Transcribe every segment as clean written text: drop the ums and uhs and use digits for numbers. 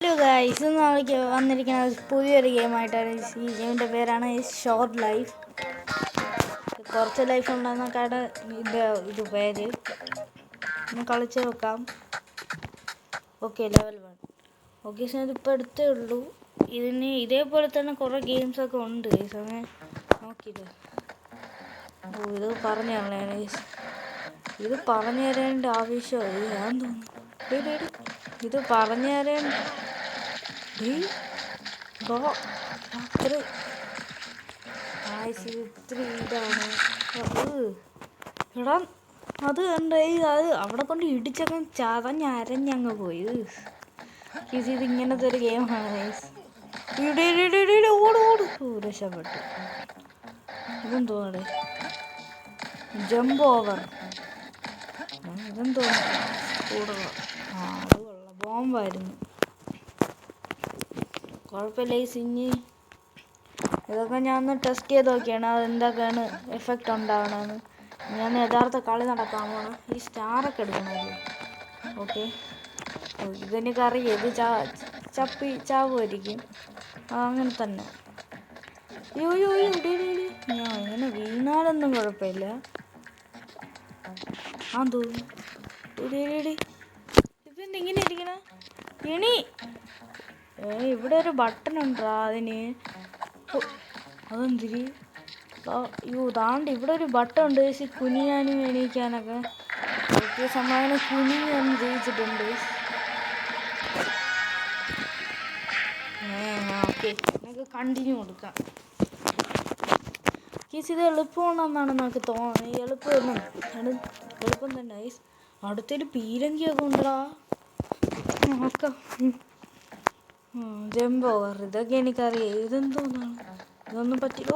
Hello guys, ഇന്ന് വന്നിരിക്കുന്നത് പുതിയൊരു ഗെയിമായിട്ടാണ്. ഈ ഗെയിമിൻ്റെ പേരാണ് ഷോർട്ട് ലൈഫ്. കുറച്ച് ലൈഫ് ഉണ്ടെന്നൊക്കെയാണ് ഇത് പേര്. ഒന്ന് കളിച്ച് നോക്കാം. Okay, level 1. ഓക്കെ, ഇതിപ്പോൾ എടുത്തേ ഉള്ളൂ. ഇതിന് ഇതേപോലെ തന്നെ കുറേ ഗെയിംസൊക്കെ ഉണ്ട്. സമയം നോക്കിയിട്ട് ഇത് പറഞ്ഞു തരണേ. ഇത് പറഞ്ഞു തരേണ്ട ആവശ്യമായി ഞാൻ തോന്നുന്നു. ഇത് പറഞ്ഞു തരേണ്ട ഇതാണ്. എടാ അത് കണ്ടേ, അത് അവിടെ കൊണ്ട് ഇടിച്ചൊക്കെ ചതഞ്ഞരഞ്ഞങ്ങ് പോയി. ഇത് ഇങ്ങനത്തെ ഒരു ഗെയിമാണ്. ഓട് രക്ഷപ്പെട്ടു. ഇതെന്തോടെ ജമ്പ് ഓവർ. ഇതെന്തോ കൂടുതൽ അത് കൊള്ളാം. ബോംബായിരുന്നു. കുഴപ്പമില്ല. ഇനി ഇതൊക്കെ ഞാൻ ഒന്ന് ടെസ്റ്റ് ചെയ്ത് നോക്കിയാണ് അതെന്തൊക്കെയാണ് എഫക്റ്റ് ഉണ്ടാവണമെന്ന്. ഞാൻ യഥാർത്ഥ കളി നടക്കാൻ പോണം. ഈ സ്റ്റാറൊക്കെ എടുക്കണമല്ലോ. ഓക്കെ, ഇതെനിക്കറിയാം. ഇത് ചാവുമായിരിക്കും. അങ്ങനെ തന്നെ. ഞാൻ ഇങ്ങനെ വീണാലൊന്നും കുഴപ്പമില്ല. തോന്നുന്നു ഇപ്പം ഇങ്ങനെ ഇരിക്കണ എണി. ഇവിടെ ഒരു ബട്ടൺ ഉണ്ടോ അതിന്? അതെന്തിരി? താണ്ട് ഇവിടെ ഒരു ബട്ടൺ ഉണ്ട്. കുനിയാനും എണീക്കാനൊക്കെ. ഓക്കെ, സമാധാനം കുനിഞ്ഞ് ജയിച്ചിട്ടുണ്ട്. ഓക്കെ, നമുക്ക് കണ്ടിന്യൂ കൊടുക്കാം. ഇത് എളുപ്പമാണെന്നാണ് നമുക്ക് തോന്നുന്നത്. എളുപ്പം തന്നെ. അടുത്തൊരു പീരങ്കിയൊക്കെ ഉണ്ടടാ. നോക്കാം. ജമ്പ് ഓവർ ഇതൊക്കെ എനിക്കറിയാം. ഇതെന്തോന്നാണ്? ഇതൊന്നും പറ്റില്ല.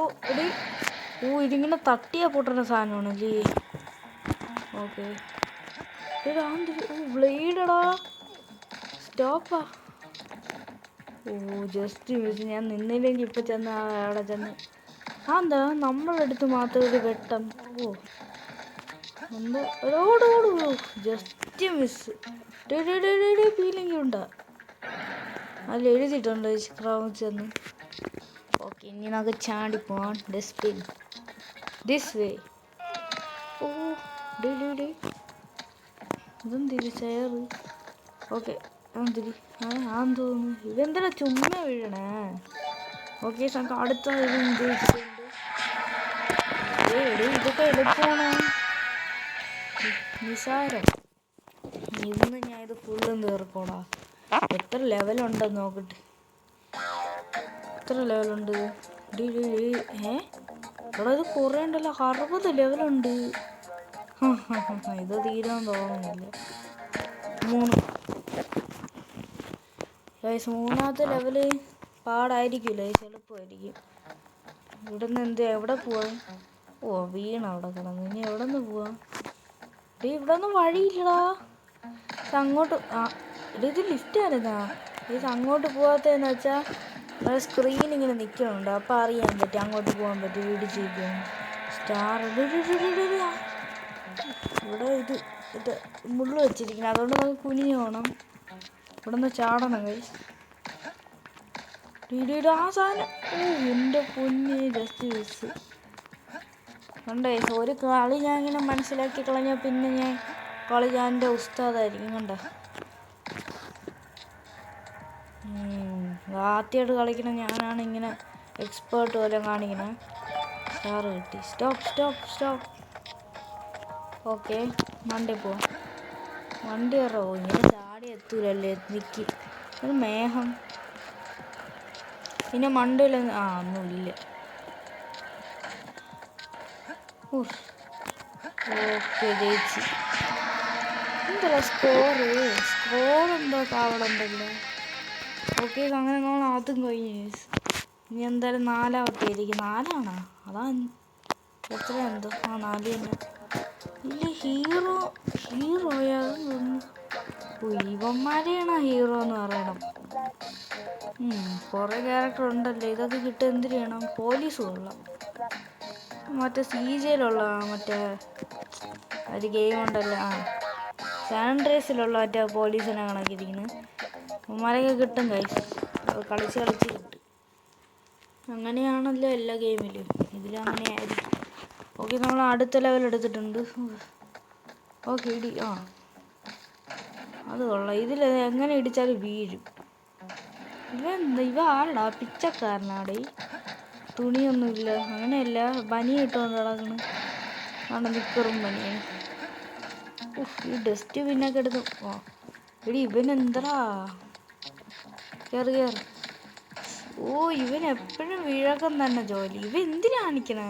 ഇതിങ്ങനെ തട്ടിയാ പൊട്ടുന്ന സാധനമാണല്ലേ. ഓക്കെ, ബ്ലേഡടാ. സ്റ്റോപ്പാ. Just miss. ഞാൻ നിന്നില്ലെങ്കിൽ ഇപ്പം ചെന്ന് അവിടെ ചെന്ന് എന്താ നമ്മളെടുത്ത് മാത്രം ഒരു വെട്ടം. എന്താ ജസ്റ്റ് മിസ്. ഫീലിംഗ് ഉണ്ടാ അതിൽ എഴുതിയിട്ടുണ്ട് ക്രൗച്ചെന്ന്. ഓക്കെ, ഇനി നമുക്ക് ചാടിപ്പോവാൻ. Dustbin this way. ഇതെന്തിരി ചെയറ്? ഓക്കെ, തോന്നുന്നു ഇതെന്താ ചുമ്മാ വീഴണേ. ഓക്കെ, നമുക്ക് അടുത്ത ഉദ്ദേശിച്ചിട്ടുണ്ട്. ഇതൊക്കെ എളുപ്പമാണ്, നിസാരം. ഇന്ന് ഞാൻ ഇത് ഫുള്ളും തീർക്കോടാ. എത്ര ലെവലുണ്ടെന്ന് നോക്കട്ടെ. എത്ര ലെവലുണ്ട്? ഇവിടെ ഇത് കുറേ ഉണ്ടല്ലോ. 60 ലെവലുണ്ട്. ഇത് തീരാൻ തോന്നുന്നില്ല. 3. മൂന്നാമത്തെ ലെവല് പാടായിരിക്കില്ല. എളുപ്പമായിരിക്കും. ഇവിടുന്ന് എവിടെ പോവാം? വീണ അവിടെ കിടന്നു. ഇനി എവിടെ നിന്ന് പോവാം? ഇവിടെ ഒന്നും വഴിയില്ലടാ. അങ്ങോട്ട് ഇത് ലിഫ്റ്റ് ആയിരുന്നാ? ഇത് അങ്ങോട്ട് പോവാത്തതെന്ന് വെച്ചാൽ സ്ക്രീൻ ഇങ്ങനെ നിൽക്കുന്നുണ്ട്. അപ്പം അറിയാൻ പറ്റും അങ്ങോട്ട് പോകാൻ പറ്റും. ഇടിച്ചിരിക്കും സ്റ്റാർ. ഇവിടെ ഇത് മുള്ളു വെച്ചിരിക്കണം. അതുകൊണ്ട് നമുക്ക് കുനിഞ്ഞു പോകണം. ഇവിടെ നിന്ന് ചാടണം. ആ സാധനം എൻ്റെ പൊന്നെ, ജസ്റ്റ് മിസ്. കണ്ടേ, ഒരു കളി ഞാൻ ഇങ്ങനെ മനസ്സിലാക്കി കളഞ്ഞാൽ പിന്നെ കളി ഞാൻ എൻ്റെ ഉസ്താദായിരിക്കും. കണ്ട, ആദ്യമായിട്ട് കളിക്കണം ഞാനാണ് ഇങ്ങനെ എക്സ്പേർട്ട് പോലെ കാണിക്കണേ. സ്റ്റാർ കിട്ടി. സ്റ്റോപ്പ്. ഓക്കെ, വണ്ടി പോവാം. വണ്ടി കയറോ? ഇങ്ങനെ ചാടി എത്തൂലല്ലേ. നിൽക്കി ഒരു മേഘം. പിന്നെ മണ്ടയിലൊന്നും ഒന്നുമില്ല. ഓക്കെ, ജയിച്ചു. എന്താ സ്കോർ എന്തോ കാവളുണ്ടല്ലോ. ഓക്കെ, അങ്ങനെ നമ്മൾ അതും കഴിഞ്ഞു. ഇനി എന്തായാലും 4ാമത്തെ ആയിരിക്കും. 4ആണോ? അതാ എത്ര എന്തോ 4 തന്നെ. ഇല്ല, ഹീറോയാ? ഇവന്മാരെയാണ് ഹീറോ എന്ന് പറയണം. കുറേ ക്യാരക്ടർ ഉണ്ടല്ലോ. ഇതൊക്കെ കിട്ടുക എന്തിനു ചെയ്യണം? പോലീസ് കൊള്ളാം. മറ്റേ CJയിലുള്ള മറ്റേ ഒരു ഗെയിം ഉണ്ടല്ലോ. സാൻഡ്രേസിലുള്ള മറ്റേ പോലീസിനെ കണക്കിരിക്കുന്നു. അവന്മാരൊക്കെ കിട്ടും ഗൈസ്. കളിച്ച് കിട്ടും. അങ്ങനെയാണല്ലോ എല്ലാ ഗെയിമിലും. ഇതിലങ്ങനെയായിരിക്കും. ഓക്കെ, നമ്മൾ അടുത്ത ലെവൽ എടുത്തിട്ടുണ്ട്. ഓക്കെ, അത് കൊള്ളാം. ഇതിൽ എങ്ങനെ ഇടിച്ചാലും വീഴും. ഇവ ആരടാ പിച്ചക്കാരനാടെ? തുണിയൊന്നുമില്ല. അങ്ങനെയല്ല, ബനിയ ഇട്ടുകൊണ്ട് നടക്കണം. ആണ് നിക്കറും ബനിയൻ. ഈ ഡസ്റ്റ് പിന്നൊക്കെ എടുത്ത് ഇവനെന്തടാ? കയറി. ഇവൻ എപ്പോഴും വീഴക്കം തന്നെ ജോലി. ഇവ എന്തിനാ കാണിക്കണേ?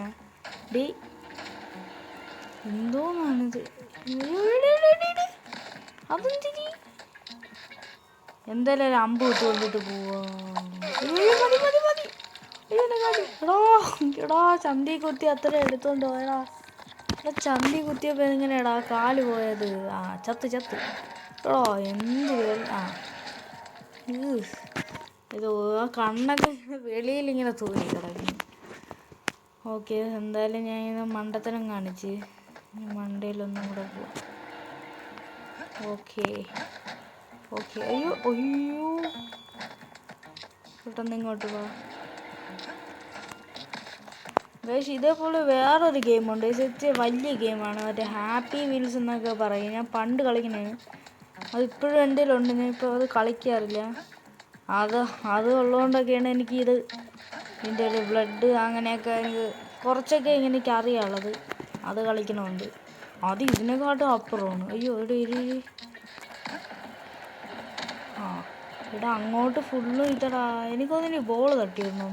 ഡേ എന്തോന്നാണിത്? അതെന്തിരി? എന്തായാലും അമ്പ് വിട്ട് കൊണ്ടിട്ട് പോവാ. എടാ ചന്തി കുത്തി അത്ര എടുത്തോണ്ട് പോയടാ. ചന്തി കുത്തിയപ്പോ എങ്ങനെയാടാ കാല് പോയത്? ചത്ത്. എടോ എന്ത് ഇത് കണ്ണൊക്കെ വെളിയിലിങ്ങനെ തൂങ്ങി കിടക്കുന്നു. ഓക്കെ, എന്തായാലും ഞാൻ ഇന്ന് മണ്ടത്തരം കാണിച്ച് മണ്ടയിലൊന്നും കൂടെ പോവാം. ഓക്കെ. അയ്യോ പെട്ടെന്ന് ഇങ്ങോട്ട് പോവാ. പക്ഷേ ഇതേപോലെ വേറൊരു ഗെയിമുണ്ട്. ഇത് വലിയ ഗെയിമാണ്. മറ്റേ ഹാപ്പി വീൽസ് എന്നൊക്കെ പറയും. ഞാൻ പണ്ട് കളിക്കണേന്. അതിപ്പോഴും എൻ്റെ കയ്യിലുണ്ട്. ഞാൻ ഇപ്പോൾ അത് കളിക്കാറില്ല. അത് ഉള്ളതുകൊണ്ടൊക്കെയാണ് എനിക്കിത് ഇതിൻ്റെ ഒരു ബ്ലഡ് അങ്ങനെയൊക്കെ കുറച്ചൊക്കെ എനിക്ക് അറിയാനുള്ളത്. അത് കളിക്കണമുണ്ട്. അത് ഇതിനെക്കാട്ടും അപ്പുറമാണ്. അയ്യോ ഇവിടെ അങ്ങോട്ട് ഫുള്ളും ഇതടാ. എനിക്കൊന്നിന് ബോൾ തട്ടിയിരുന്നു.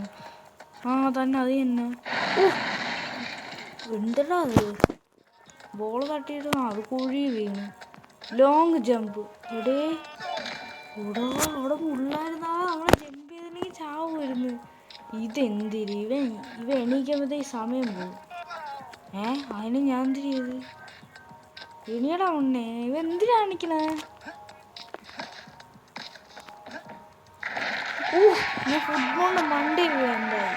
തന്നെ അത് തന്നെ. എന്തടാ അത്? ബോൾ തട്ടിയിട്ട് അത് കുഴി വീണു. Long jump. അവിടെ മുള്ളായിരുന്നാ നമ്മളെ ജമ്പ് ചെയ്തില്ലെങ്കിൽ ചാവുമായിരുന്നു. ഇതെന്തിരി? ഇവ എണീക്കുമ്പോഴത്തേക്ക് സമയം പോകും. അതിന് ഞാൻ എന്തിരി ചെയ്ത്? എണിയടാ ഉണ്ണേ. ഇവ എന്തിനാ കാണിക്കണേ? ഞാൻ ഫുട്ബോളിൻ്റെ മണ്ടിയിൽ പോയി എന്തായി.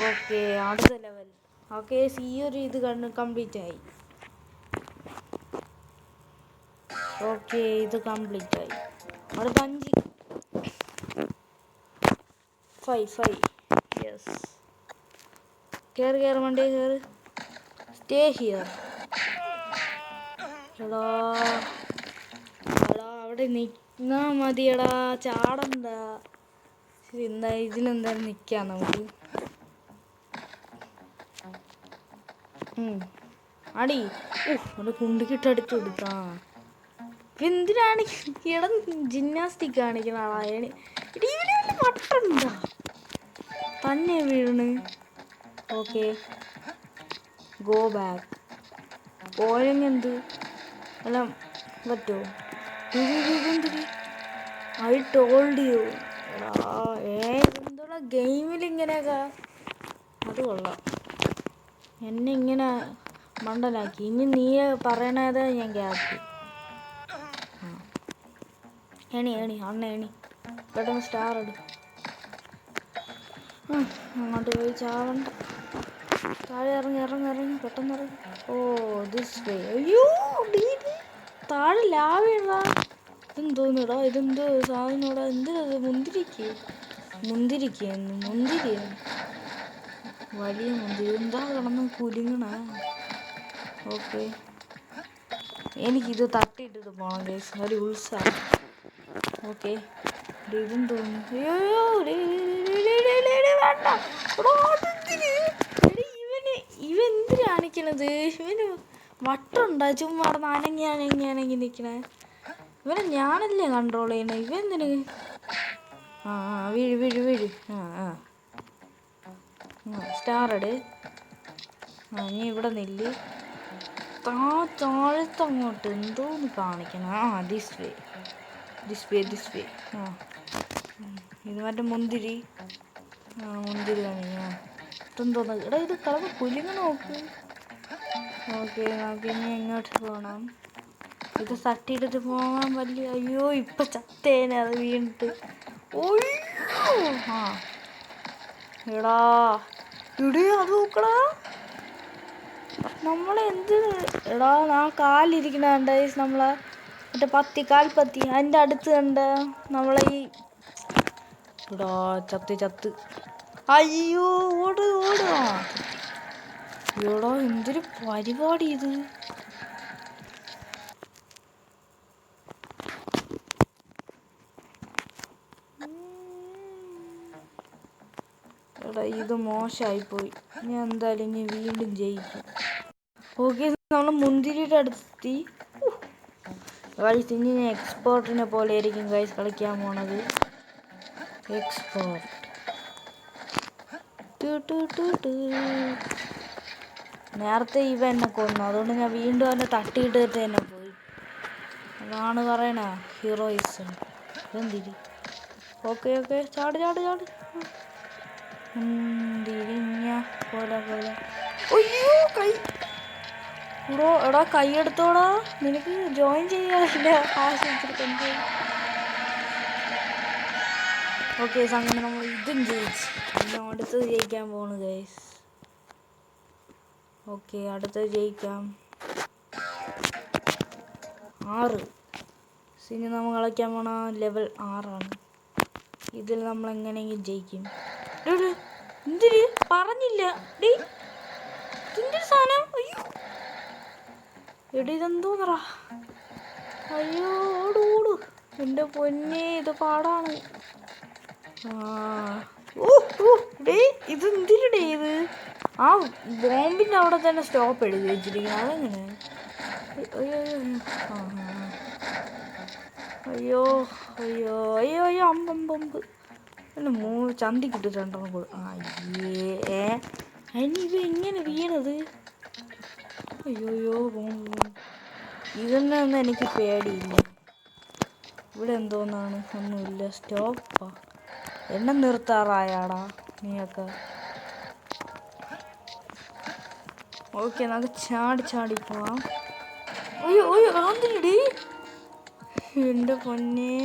ഓക്കെ, അടുത്ത ലെവൽ. ഓക്കെ, ഈ ഒരു ഇത് കംപ്ലീറ്റ് ആയി. ഓക്കെ, ഇത് കംപ്ലീറ്റ് ആയി. അടുത്ത 5 യെസ്. കയറി വണ്ടി കയറി. Stay here. എടാ അവിടെ നിന്നാ മതിയടാ, ചാടണ്ട. ഇതിലെന്തായാലും നിൽക്കാം നമുക്ക്. അടി അവിടെ കുണ്ടിക്കിട്ടടിച്ചു കൊടുത്താ. എന്തിനാണ് ജിംനാസ്റ്റിക് കാണിക്കുന്ന ആളാ? വട്ടുണ്ടാ തന്നെ വീണ്. Okay, go back. പോയെങ്കെന്ത് എല്ലാം പറ്റുമോ? ഇതെന്തിരി? I told you. എന്തോടാ ഗെയിമിലിങ്ങനെയൊക്കെ? അത് കൊള്ളാം. എന്നെ ഇങ്ങനെ മണ്ടനാക്കി. ഇനി നീ പറയണത് ഞാൻ കേൾക്കും. എണി പെട്ടെന്ന് സ്റ്റാർ എടുക്കും. അങ്ങോട്ട് പോയി ചാവണ്ട. താഴെ ഇറങ്ങി പെട്ടെന്ന് ഇറങ്ങി. This way. അയ്യോ താഴെ ലാവടാ. ഇതെന്തോന്നിടാ? ഇതെന്തോ സാധനോടാ? എന്തിനത്? മുന്തിരി വലിയ മുന്തിരി. എന്താ കിടന്ന് കുലുങ്ങണ? ഓക്കെ, എനിക്കിത് തട്ടിയിട്ടിട്ട് പോകണം ഗൈസ്. ഒരു ഉത്സാഹം. ഓക്കെ, ഇതും തോന്നുന്നു. ഇവെന്തിനാ കാണിക്കണത്? ഇവന് വട്ടുണ്ടാ? ചുമ്മാ അനങ്ങി നിൽക്കണേ. ഇവനെ ഞാനല്ലേ കൺട്രോൾ ചെയ്യണേ. ഇവെന്തിന്? വീഴ്. സ്റ്റാർ ഇട്. നീ ഇവിടെ നില്ല്. താഴത്തങ്ങോട്ട് എന്തോന്ന് കാണിക്കണം. This way. ഇത് മറ്റേ മുന്തിരി കാണി. ഇതെന്തോന്ന്? ഇത് കളന്ന് കുലുങ്ങ നോക്ക്. ഓക്കെ, നമുക്ക് ഇനി എങ്ങോട്ട് പോകണം? ഇത് തട്ടിയിട്ടിട്ട് പോകാൻ വലിയ. അയ്യോ ഇപ്പം ചത്തേനെ അത് വീണിട്ട്. എടാ അത് നോക്കടാ. നമ്മളെന്ത് എടാ കാലിരിക്കണ നമ്മളെ മറ്റേ പത്തി കാൽപ്പത്തി അതിൻ്റെ അടുത്ത് കണ്ട നമ്മളെ ഈ ഇടാ ചത്ത് അയ്യോ ഓടുക എടാ എന്തൊരു പരിപാടി ഇത്. എടാ ഇത് മോശമായിപ്പോയി. ഞാൻ എന്തായാലും ഇനി വീണ്ടും ജയിക്കും. ഓക്കെ നമ്മൾ മുന്തിരിയുടെ അടുത്തെത്തി. ഗൈസ് ഇനി എക്സ്പോർട്ടിനെ പോലെ ആയിരിക്കും ഗൈസ് കളിക്കാൻ പോണത്. എക്സ്പോർട്ട് നേരത്തെ ഇവ എന്നെ കൊന്നു, അതുകൊണ്ട് ഞാൻ വീണ്ടും അവനെ തട്ടിയിട്ട് തന്നെ പോയി. അതാണ് പറയണ ഹീറോയിസം. എന്തിരി ഓക്കെ ചാട് തിരിഞ്ഞ പോലെ അയ്യോ കൈ എടാ കൈ എടുത്തോടാ, നിനക്ക് ജോയിൻ ചെയ്യാറില്ല ആശിച്ചിട്ടുണ്ട്. ഓക്കെ അങ്ങനെ നമ്മൾ ഇതും ജയിച്ചു. പിന്നെ അടുത്തത് ജയിക്കാൻ പോണു ഗൈസ്. ഓക്കെ അടുത്തത് ജയിക്കാം. 6 ഇനി നമ്മൾ കളിക്കാൻ പോണ ലെവൽ 6 ഇതിൽ നമ്മൾ എങ്ങനെയെങ്കിലും ജയിക്കും. എന്തിന് പറഞ്ഞില്ല ഇതിൻ്റെ സാധനം. അയ്യോ എടി ഇതെന്തോന്നറ. അയ്യോ ഓടു എൻ്റെ പൊന്നെ ഇത് പാടാണ്. ഇതെന്തിരിടേ ഇത്. ആ ബോംബിൻ്റെ അവിടെ തന്നെ സ്റ്റോപ്പ് എഴുതി വെച്ചിരിക്കുന്നത്. അതെങ്ങനെ? അയ്യോ അമ്പമ്പമ്പ് പിന്നെ ചന്തിക്കിട്ട് 2 അയ്യേ ഇത് എങ്ങനെ വീണത്. അയ്യോ ബോംബ് ഇതന്നെ ഒന്നും എനിക്ക് പേടിയില്ല. ഇവിടെ എന്തോന്നാണ് ഒന്നുമില്ല. സ്റ്റോപ്പാ. എന്നെ നിർത്താറായാടാ നീയൊക്കെ. ഓക്കെ നമുക്ക് ചാടി പോവാം. അയ്യോ ആന്തിരിടി എൻ്റെ പൊന്നെ.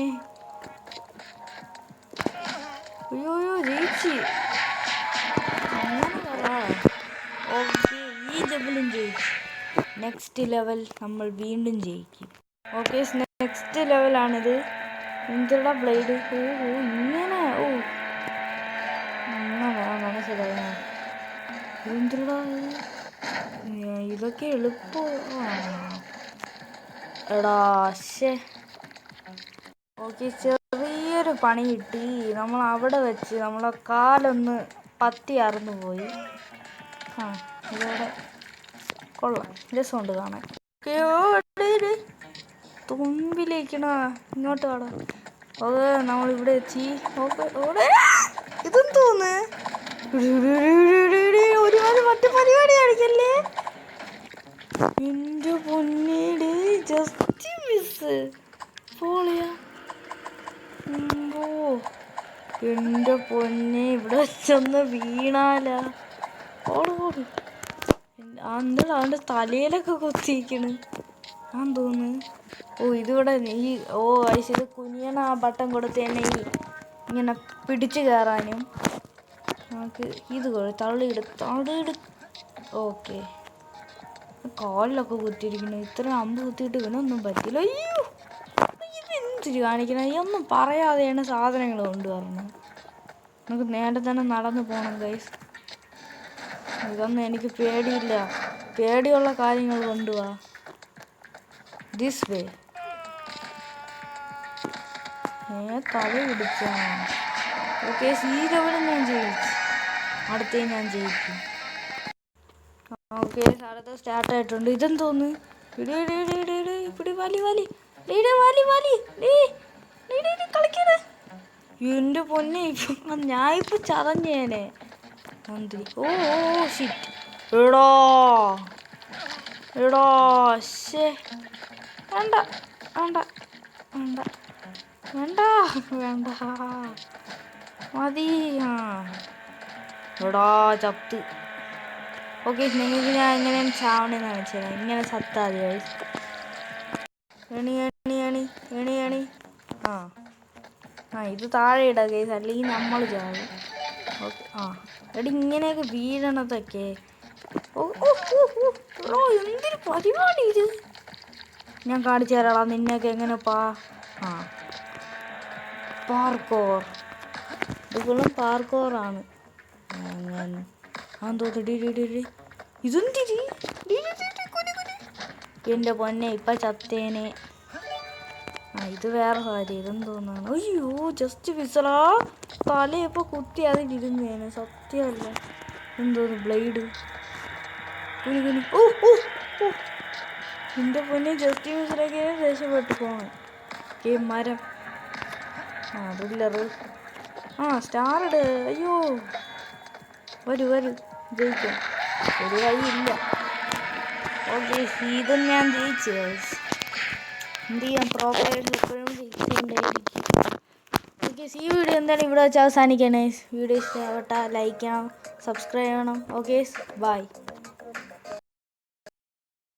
അയ്യോ ജയിച്ച് അങ്ങനെ പറ. ഓക്കെ ഈ ലെവലും ജയിച്ചു. നെക്സ്റ്റ് ലെവൽ നമ്മൾ വീണ്ടും ജയിക്കും. ഓക്കെ നെക്സ്റ്റ് ലെവലാണിത്. എന്തിടാ ബ്ലേഡ്. ഇങ്ങനെ മനസ്സിലായി. എന്തിടാ ഇതൊക്കെ എളുപ്പമാണ് എടാ. ഓക്കെ ചെറിയൊരു പണി കിട്ടി. നമ്മൾ അവിടെ വെച്ച് നമ്മളെ കാലൊന്ന് പത്തി അറന്നു പോയി. ഇതോടെ കൊള്ളാം, രസമുണ്ട് കാണാൻ. തുമ്പിലേക്കണ ഇങ്ങോട്ട് കാണാം. ഓക്കെ നമ്മളിവിടെ എത്തി. ഓക്കെ ഇതെന്തോന്ന് ഒരുപാട് മറ്റു പരിപാടി കാണിക്കല്ലേ. എൻ്റെ പൊന്നീട് ജസ്റ്റ് മിസ് പോളിയാ. എൻ്റെ പൊന്നെ ഇവിടെ വെച്ചൊന്ന് വീണാലാ. ഓട് എന്താ അവൻ്റെ തലയിലൊക്കെ കുത്തിയിരിക്കണ് ആന്ന് തോന്നുന്നു. ഇതിവിടെ ഈ ഇത് കുനിയണ ആ ബട്ടൺ കൊടുത്ത് തന്നെ ഈ ഇങ്ങനെ പിടിച്ചു കയറാനും നമുക്ക് ഇത് തള്ളിയിട്. ഓക്കെ കാലിലൊക്കെ കുത്തിയിരിക്കുന്നു. ഇത്രയും അമ്പ് കുത്തിയിട്ട് ഇവനൊന്നും പറ്റില്ല. അയ്യോ ഇതെന്തിരി കാണിക്കണം. ഒന്നും പറയാതെയാണ് സാധനങ്ങൾ കൊണ്ടുവരണം. നമുക്ക് നേരെ തന്നെ നടന്നു പോകണം ഗൈസ്. ഇതൊന്നും എനിക്ക് പേടിയില്ല. പേടിയുള്ള കാര്യങ്ങൾ കൊണ്ടുപോവാ. ദിസ് വേ തല പിടിച്ച. ഓക്കെ ഈ ലെവലും ഞാൻ ജയിച്ചു. അടുത്തേ ഞാൻ ജയിക്കും. ഓക്കെ അടുത്ത സ്റ്റാർട്ടായിട്ടുണ്ട്. ഇതെന്തോന്ന് ഇവിടെ വലി കളിക്കണേ. എൻ്റെ പൊന്നെ ഇപ്പം ഞാനിപ്പോൾ ചതഞ്ഞേനെ മന്ത്രി. ഷിറ്റ് എടോ വേണ്ട മതി. എടാ ചത്ത്. ഓക്കെ നിങ്ങൾക്ക് ഞാൻ എങ്ങനെയാണ് ചാവണെന്ന് കാണിച്ചു തരാം. ഇങ്ങനെ ചത്താൽ മതി. എണി ഇത് താഴെ ഇടാം കേസ്, അല്ലെങ്കിൽ നമ്മൾ ചാവും. ഓക്കെ എടി ഇങ്ങനെയൊക്കെ വീഴണതൊക്കെ. എന്തൊരു പരിപാടി ഇത്. ഞാൻ കാണിച്ചു തരാം നിന്നൊക്കെ എങ്ങനെ പാർക്കോർ. ഇത് ഫുള്ളും പാർക്കോറാണ്. ഞാൻ ഇതെന്തിരി എൻ്റെ പൊന്നെ ഇപ്പം ചത്തേനെ. ഇത് വേറെ കാര്യം. ഇതെന്തോന്നാണ്? അയ്യോ ജസ്റ്റ് വിസറാ തലയപ്പോൾ കുത്തി അതിലിരുന്നേനെ. സത്യമല്ല. എന്തോന്ന് ബ്ലേഡ് കുനി. ഓ ഓ ഓ എൻ്റെ പൊന്നെ ജസ്റ്റ് വിസറൊക്കെ രക്ഷപ്പെട്ടു പോണ്. മരം റില്ലറ് സ്റ്റാർ ഇട്. അയ്യോ വരൂ ജയിക്കാം. ഒരു വഴിയില്ല. ഓക്കെ ഇതും ഞാൻ ജയിച്ചു. എന്ത് ചെയ്യാം, പ്രോപ്പറായിട്ട് എപ്പോഴും ജയിച്ചുകൊണ്ടേയിരിക്കും. ഓക്കെ ഈ വീഡിയോ എന്താണ് ഇവിടെ വെച്ച് അവസാനിക്കണേ. വീഡിയോ ഇഷ്ടപ്പെട്ട ലൈക്ക് ചെയ്യണം, സബ്സ്ക്രൈബ് ചെയ്യണം. Okay bye.